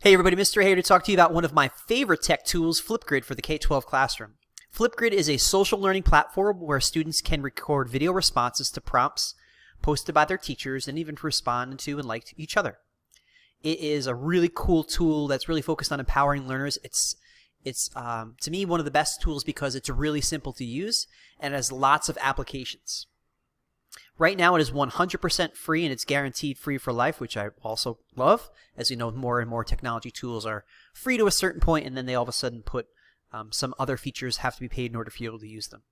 Hey everybody, Mr. here to talk to you about one of my favorite tech tools, Flipgrid for the K-12 classroom. Flipgrid is a social learning platform where students can record video responses to prompts posted by their teachers and even respond to and like each other. It is a really cool tool that's really focused on empowering learners. It's to me one of the best tools because it's really simple to use and has lots of applications. Right now it is 100% free and it's guaranteed free for life, which I also love. As you know, more and more technology tools are free to a certain point and then they all of a sudden put some other features have to be paid in order for you to be able to use them.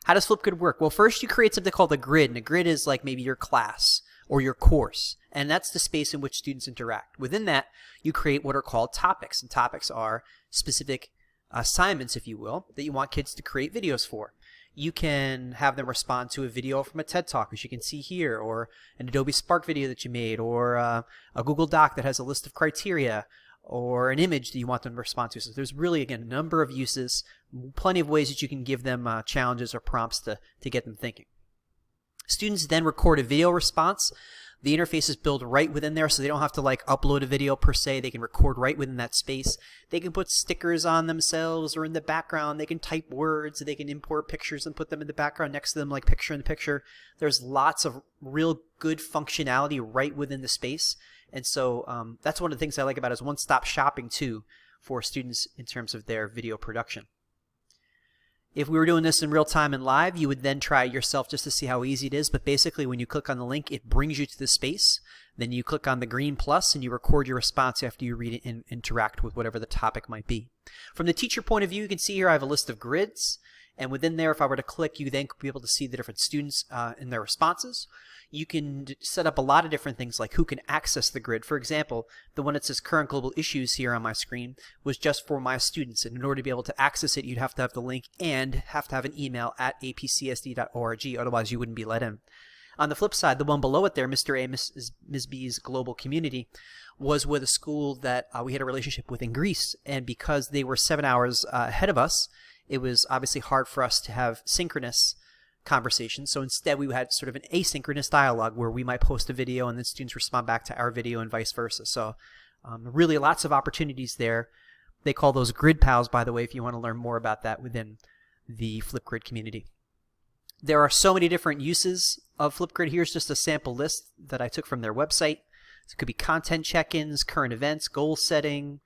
How does Flipgrid work? Well, first you create something called a grid, and a grid is like maybe your class or your course, and that's the space in which students interact. Within that, you create what are called topics, and topics are specific assignments, if you will, that you want kids to create videos for. You can have them respond to a video from a TED Talk, which you can see here, or an Adobe Spark video that you made, or a Google Doc that has a list of criteria, or an image that you want them to respond to. So there's really, again, a number of uses, plenty of ways that you can give them challenges or prompts to get them thinking. Students then record a video response. The interface is built right within there, so they don't have to upload a video per se. They can record right within that space. They can put stickers on themselves or in the background. They can type words. They can import pictures and put them in the background next to them, like picture in the picture. There's lots of real good functionality right within the space. And so that's one of the things I like about it is one-stop shopping too for students in terms of their video production. If we were doing this in real time and live, you would then try it yourself just to see how easy it is. But basically, when you click on the link, it brings you to the space. Then you click on the green plus and you record your response after you read it and interact with whatever the topic might be. From the teacher point of view, you can see here I have a list of grids. And within there, if I were to click, you then could be able to see the different students and their responses. You can set up a lot of different things like who can access the grid. For example, the one that says current global issues here on my screen was just for my students. And in order to be able to access it, you'd have to have the link and have to have an email at apcsd.org. Otherwise, you wouldn't be let in. On the flip side, the one below it there, Mr. A, Ms. B's global community, was with a school that we had a relationship with in Greece. And because they were 7 hours ahead of us, it was obviously hard for us to have synchronous conversations. So instead, we had sort of an asynchronous dialogue where we might post a video and then students respond back to our video and vice versa. So really lots of opportunities there. They call those grid pals, by the way, if you want to learn more about that within the Flipgrid community. There are so many different uses of Flipgrid. Here's just a sample list that I took from their website. So it could be content check-ins, current events, goal setting,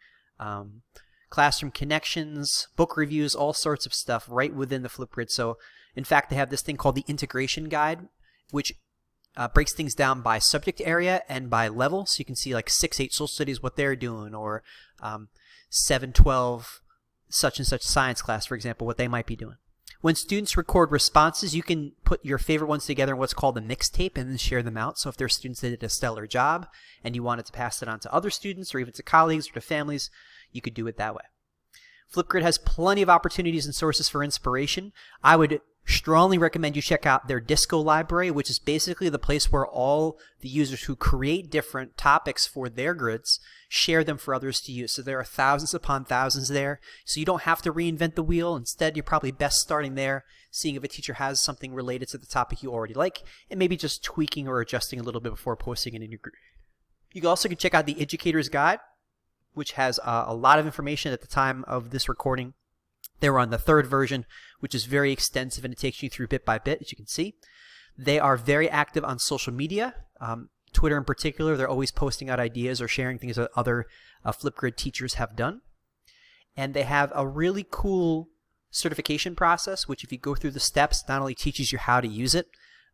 classroom connections, book reviews, all sorts of stuff right within the Flipgrid. So in fact, they have this thing called the integration guide, which breaks things down by subject area and by level. So you can see like 6-8 social studies, what they're doing, or 7-12 such and such science class, for example, what they might be doing. When students record responses, you can put your favorite ones together in what's called a mixtape and then share them out. So if there are students that did a stellar job and you wanted to pass it on to other students or even to colleagues or to families, you could do it that way. Flipgrid has plenty of opportunities and sources for inspiration. I would strongly recommend you check out their Disco library, which is basically the place where all the users who create different topics for their grids share them for others to use. So there are thousands upon thousands there. So you don't have to reinvent the wheel. Instead, you're probably best starting there, seeing if a teacher has something related to the topic you already like, and maybe just tweaking or adjusting a little bit before posting it in your grid. You also can check out the Educator's Guide, which has a lot of information at the time of this recording. They were on the 3rd version, which is very extensive and it takes you through bit by bit, as you can see. They are very active on social media, Twitter in particular. They're always posting out ideas or sharing things that other Flipgrid teachers have done. And they have a really cool certification process, which if you go through the steps, not only teaches you how to use it,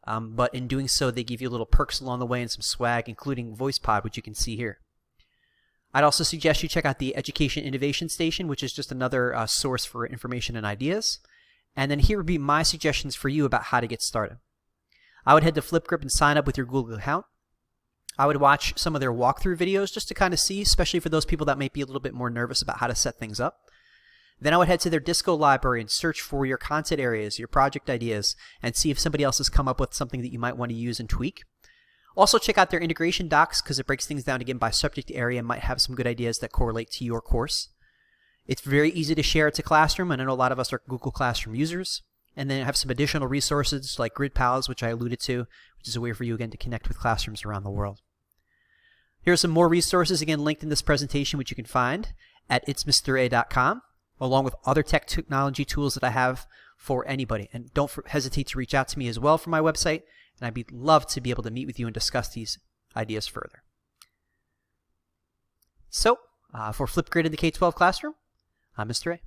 but in doing so, they give you little perks along the way and some swag, including VoicePod, which you can see here. I'd also suggest you check out the Education Innovation Station, which is just another source for information and ideas. And then here would be my suggestions for you about how to get started. I would head to Flipgrid and sign up with your Google account. I would watch some of their walkthrough videos just to kind of see, especially for those people that might be a little bit more nervous about how to set things up. Then I would head to their Disco library and search for your content areas, your project ideas, and see if somebody else has come up with something that you might want to use and tweak. Also check out their integration docs because it breaks things down again by subject area and might have some good ideas that correlate to your course. It's very easy to share it to Classroom, and I know a lot of us are Google Classroom users. And then have some additional resources like Grid Pals, which I alluded to, which is a way for you again to connect with classrooms around the world. Here are some more resources, again, linked in this presentation, which you can find at itsmra.com, along with other technology tools that I have for anybody. And don't hesitate to reach out to me as well from my website, and I'd love to be able to meet with you and discuss these ideas further. So, for Flipgrid in the K-12 classroom, I'm Mr. A.